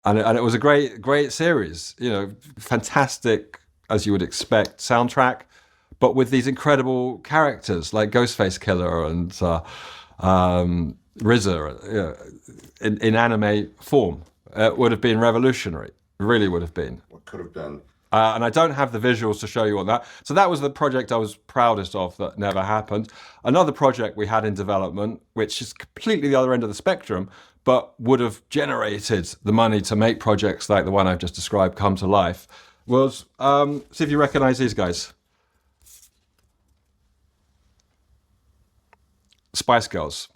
and it was a great series. You know, fantastic as you would expect soundtrack, but with these incredible characters like Ghostface Killer and RZA, you know, in anime form. It would have been revolutionary. It really would have been. What could have been? And I don't have the visuals to show you on that. So that was the project I was proudest of that never happened. Another project we had in development, which is completely the other end of the spectrum, but would have generated the money to make projects like the one I've just described come to life, was, see if you recognize these guys. Spice Girls.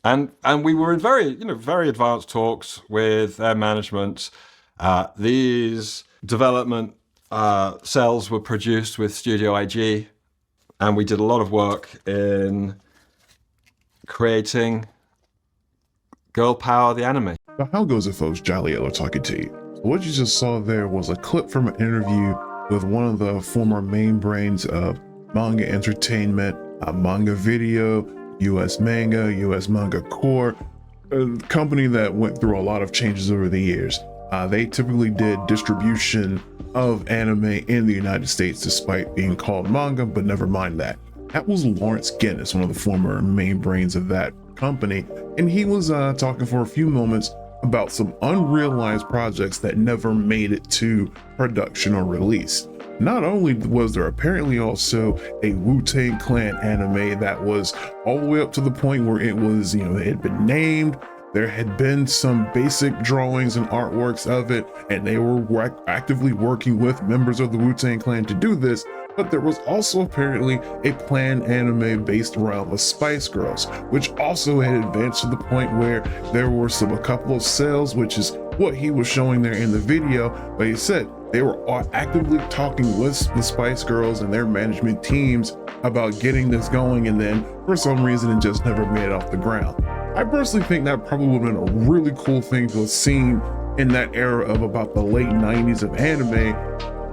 And we were in very advanced talks with their management. These development cells were produced with Studio IG, and we did a lot of work in creating Girl Power the anime. Now, how goes it, folks? Jolly Yellow talking to you. What you just saw there was a clip from an interview with one of the former main brains of manga entertainment, manga video, US Manga, US Manga Core, a company that went through a lot of changes over the years. They typically did distribution of anime in the United States despite being called manga, but never mind that. That was Lawrence Guinness, one of the former main brains of that company, and he was talking for a few moments about some unrealized projects that never made it to production or release. Not only was there apparently also a Wu Tang Clan anime that was all the way up to the point where it was, it had been named. There had been some basic drawings and artworks of it, and they were actively working with members of the Wu Tang Clan to do this. But there was also apparently a planned anime based around the Spice Girls, which also had advanced to the point where there were a couple of sales, which is what he was showing there in the video. But he said they were actively talking with the Spice Girls and their management teams about getting this going, and then for some reason it just never made it off the ground. I personally think that probably would have been a really cool thing to have seen in that era of about the late 90s of anime.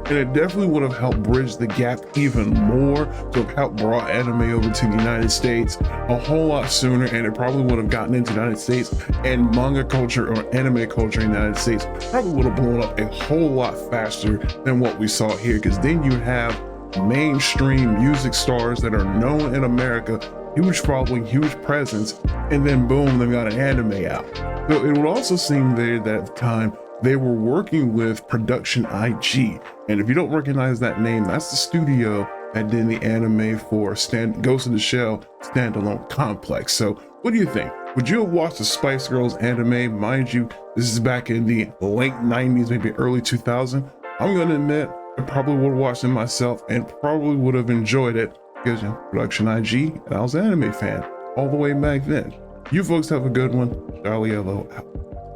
And it definitely would have helped bridge the gap even more to have helped brought anime over to the United States a whole lot sooner, and it probably would have gotten into the United States, and manga culture or anime culture in the United States probably would have blown up a whole lot faster than what we saw here, because then you have mainstream music stars that are known in America, huge following, huge presence, and then boom, they've got an anime out. So it would also seem there that at the time they were working with Production IG. And if you don't recognize that name, that's the studio that did the anime for Ghost in the Shell standalone complex. So what do you think? Would you have watched the Spice Girls anime? Mind you, this is back in the late 90s, maybe early 2000. I'm gonna admit, I probably would have watched it myself and probably would have enjoyed it because, Production IG, and I was an anime fan all the way back then. You folks have a good one. Charlie Yellow out.